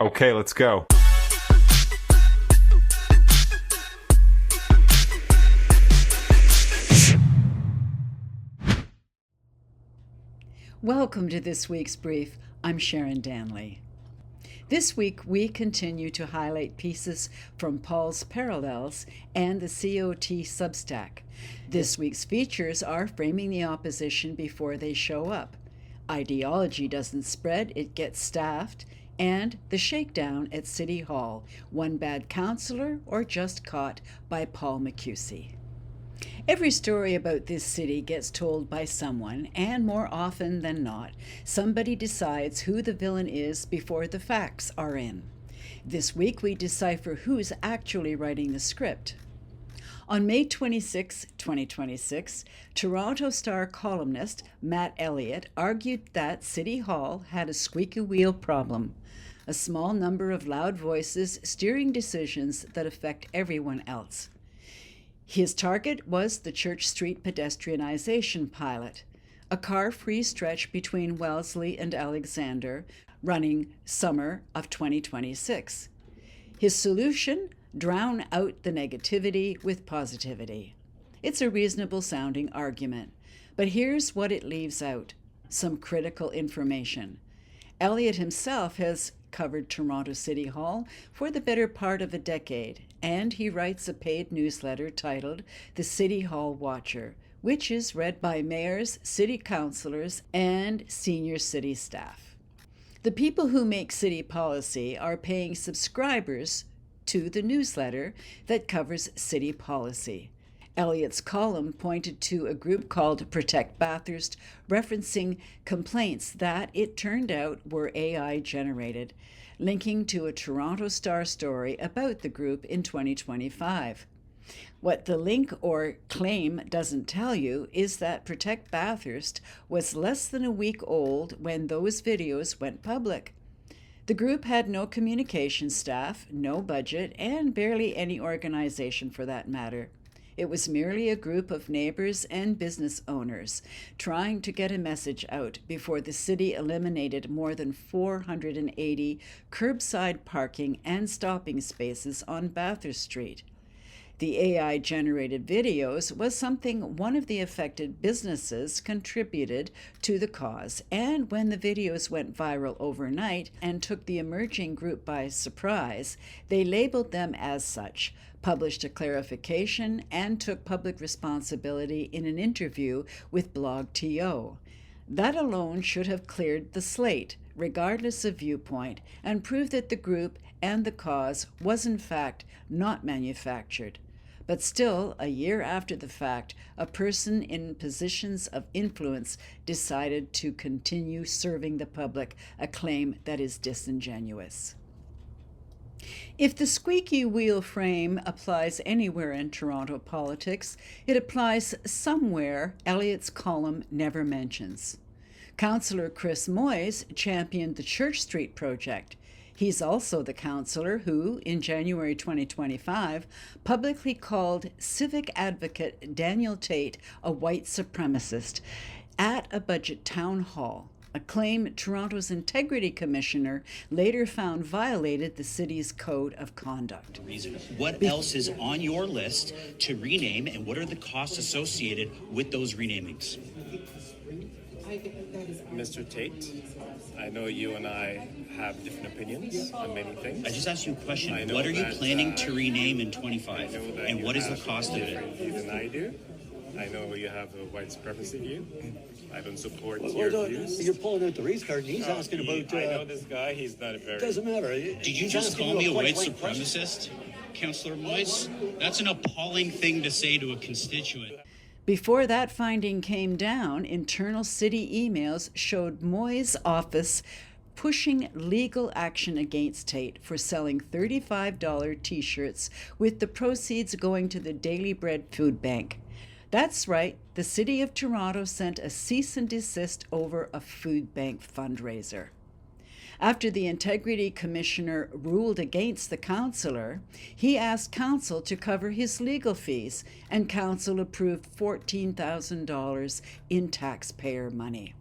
Okay, let's go. Welcome to this week's brief. I'm Sharon Danley. This week, we continue to highlight pieces from Paul's Parallels and the COT Substack. This week's features are Framing the Opposition Before They Show Up, Ideology Doesn't Spread, It Gets Staffed, and The Shakedown at City Hall, One Bad Councillor or Just Caught by Paul Macchiusi. Every story about this city gets told by someone, and more often than not, somebody decides who the villain is before the facts are in. This week we decipher who's actually writing the script. On May 26, 2026, Toronto Star columnist Matt Elliott argued that City Hall had a squeaky wheel problem, a small number of loud voices steering decisions that affect everyone else. His target was the Church Street pedestrianization pilot, a car-free stretch between Wellesley and Alexander, running summer of 2026. His solution? Drown out the negativity with positivity. It's a reasonable-sounding argument, but here's what it leaves out: some critical information. Elliott himself has covered Toronto City Hall for the better part of a decade, and he writes a paid newsletter titled The City Hall Watcher, which is read by mayors, city councillors, and senior city staff. The people who make city policy are paying subscribers to the newsletter that covers city policy. Elliott's column pointed to a group called Protect Bathurst, referencing complaints that it turned out were AI generated, linking to a Toronto Star story about the group in 2025. What the link or claim doesn't tell you is that Protect Bathurst was less than a week old when those videos went public. The group had no communication staff, no budget, and barely any organization for that matter. It was merely a group of neighbors and business owners trying to get a message out before the city eliminated more than 480 curbside parking and stopping spaces on Bathurst Street. The AI-generated videos was something one of the affected businesses contributed to the cause, and when the videos went viral overnight and took the emerging group by surprise, they labeled them as such, published a clarification, and took public responsibility in an interview with BlogTO. That alone should have cleared the slate, regardless of viewpoint, and proved that the group and the cause was in fact not manufactured. But still, a year after the fact, a person in positions of influence decided to continue serving the public, a claim that is disingenuous. If the squeaky wheel frame applies anywhere in Toronto politics, it applies somewhere Elliott's column never mentions. Councillor Chris Moyes championed the Church Street project. He's also the councillor who, in January 2025, publicly called civic advocate Daniel Tate a white supremacist at a budget town hall, a claim Toronto's Integrity Commissioner later found violated the city's code of conduct. What else is on your list to rename, and what are the costs associated with those renamings? Mr. Tate, I know you and I have different opinions on many things. I just asked you a question. What are you planning to rename in 25? And what is the cost of it? View than I do. I know you have a white supremacy view. I don't support your views. You're pulling out the race card, and he's asking about... I know this guy. He's not a very... Doesn't matter. Did you just call me a white supremacist, Councillor Moyes? That's an appalling thing to say to a constituent. Before that finding came down, internal city emails showed Moyes' office pushing legal action against Tate for selling $35 t-shirts, with the proceeds going to the Daily Bread Food Bank. That's right, the City of Toronto sent a cease and desist over a food bank fundraiser. After the Integrity Commissioner ruled against the councillor, he asked council to cover his legal fees, and council approved $14,000 in taxpayer money.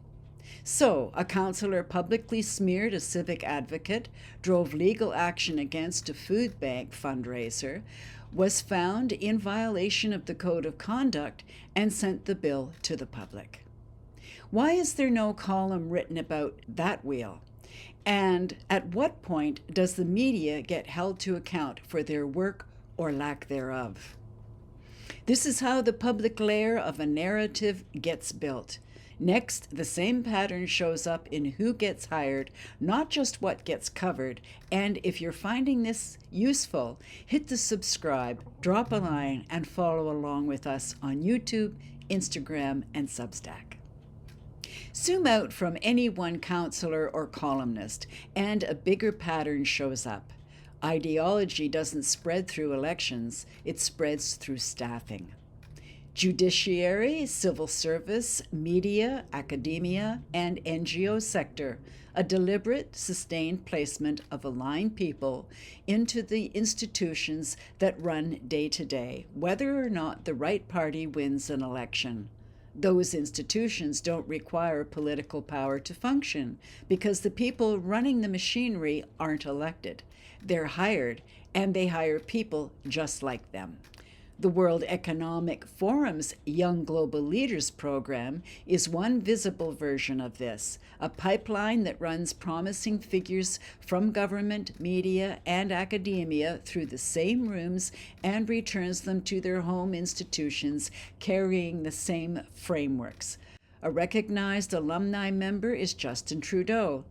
So, a councillor publicly smeared a civic advocate, drove legal action against a food bank fundraiser, was found in violation of the Code of Conduct, and sent the bill to the public. Why is there no column written about that wheel? And at what point does the media get held to account for their work or lack thereof? This is how the public layer of a narrative gets built. Next, the same pattern shows up in who gets hired, not just what gets covered. And if you're finding this useful, hit the subscribe, drop a line, and follow along with us on YouTube, Instagram, and Substack. Zoom out from any one councillor or columnist, and a bigger pattern shows up. Ideology doesn't spread through elections, it spreads through staffing. Judiciary, civil service, media, academia, and NGO sector, a deliberate, sustained placement of aligned people into the institutions that run day to day, whether or not the right party wins an election. Those institutions don't require political power to function because the people running the machinery aren't elected. They're hired, and they hire people just like them. The World Economic Forum's Young Global Leaders program is one visible version of this, a pipeline that runs promising figures from government, media, and academia through the same rooms and returns them to their home institutions carrying the same frameworks. A recognized alumni member is Justin Trudeau.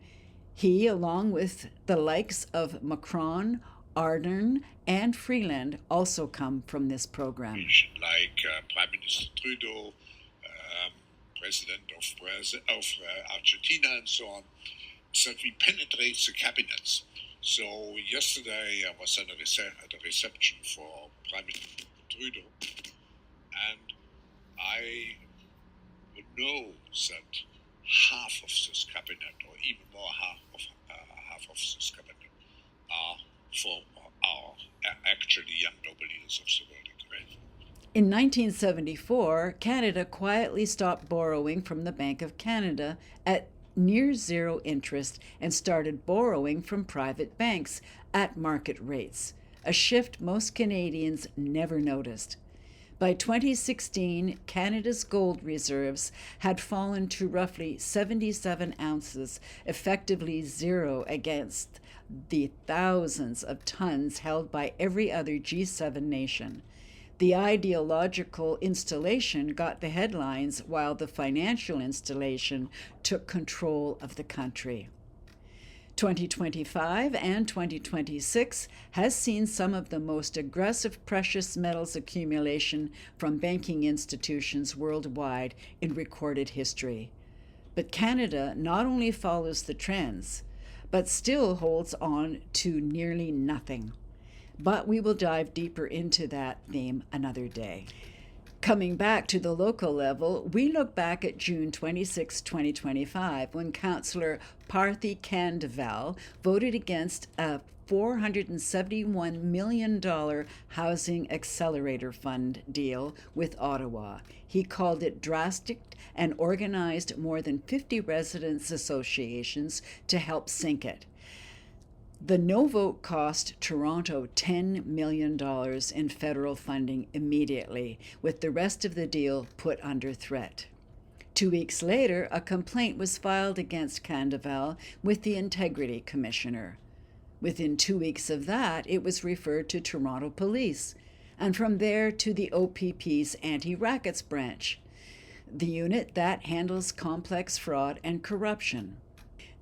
He, along with the likes of Macron, Ardern, and Freeland, also come from this program. Like Prime Minister Trudeau, President of Argentina, and so on, so that we penetrate the cabinets. So yesterday I was at a reception for Prime Minister Trudeau, and I know that half of this cabinet, or even more half of this cabinet, are for our actually young noble leaders of the world. In 1974, Canada quietly stopped borrowing from the Bank of Canada at near zero interest and started borrowing from private banks at market rates, a shift most Canadians never noticed. By 2016, Canada's gold reserves had fallen to roughly 77 ounces, effectively zero against the thousands of tons held by every other G7 nation. The ideological installation got the headlines while the financial installation took control of the country. 2025 and 2026 has seen some of the most aggressive precious metals accumulation from banking institutions worldwide in recorded history. But Canada not only follows the trends, but still holds on to nearly nothing. But we will dive deeper into that theme another day. Coming back to the local level, we look back at June 26, 2025, when Councillor Parthy Candeval voted against a $471 million Housing Accelerator Fund deal with Ottawa. He called it drastic and organized more than 50 residents' associations to help sink it. The no vote cost Toronto $10 million in federal funding immediately, with the rest of the deal put under threat. 2 weeks later, a complaint was filed against Candeval with the Integrity Commissioner. Within 2 weeks of that, it was referred to Toronto Police, and from there to the OPP's Anti-Rackets Branch, the unit that handles complex fraud and corruption.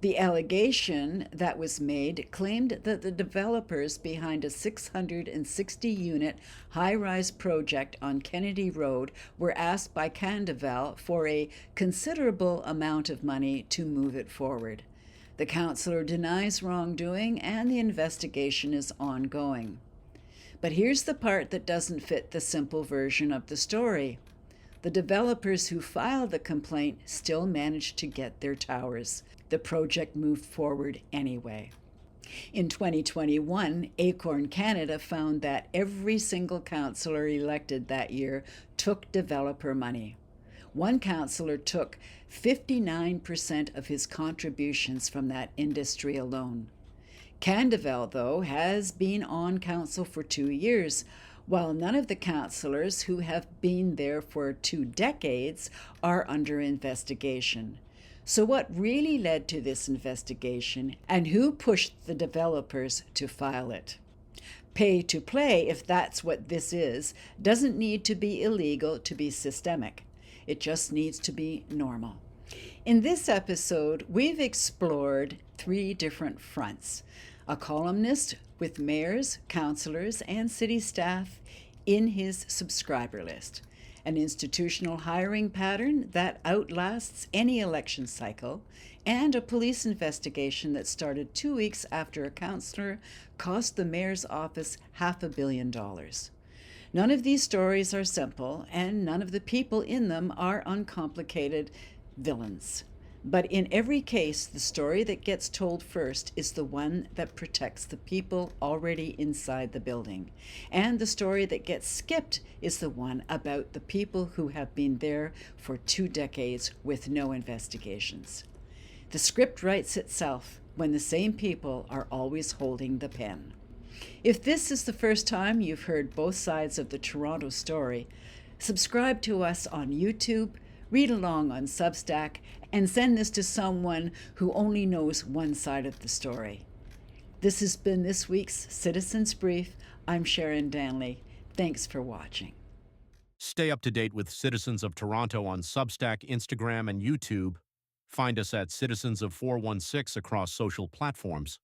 The allegation that was made claimed that the developers behind a 660-unit high-rise project on Kennedy Road were asked by Candeval for a considerable amount of money to move it forward. The councillor denies wrongdoing, and the investigation is ongoing. But here's the part that doesn't fit the simple version of the story. The developers who filed the complaint still managed to get their towers. The project moved forward anyway. In 2021, Acorn Canada found that every single councillor elected that year took developer money. One councillor took 59% of his contributions from that industry alone. Candavel, though, has been on council for 2 years, while none of the councillors who have been there for 2 decades are under investigation. So what really led to this investigation, and who pushed the developers to file it? Pay to play, if that's what this is, doesn't need to be illegal to be systemic. It just needs to be normal. In this episode, we've explored 3 different fronts. A columnist with mayors, councillors, and city staff in his subscriber list. An institutional hiring pattern that outlasts any election cycle, and a police investigation that started 2 weeks after a councillor cost the mayor's office $500 million. None of these stories are simple, and none of the people in them are uncomplicated villains. But in every case, the story that gets told first is the one that protects the people already inside the building. And the story that gets skipped is the one about the people who have been there for 2 decades with no investigations. The script writes itself when the same people are always holding the pen. If this is the first time you've heard both sides of the Toronto story, subscribe to us on YouTube, read along on Substack, and send this to someone who only knows one side of the story. This has been this week's Citizens Brief. I'm Sharon Danley. Thanks for watching. Stay up to date with Citizens of Toronto on Substack, Instagram, and YouTube. Find us at Citizens of 416 across social platforms.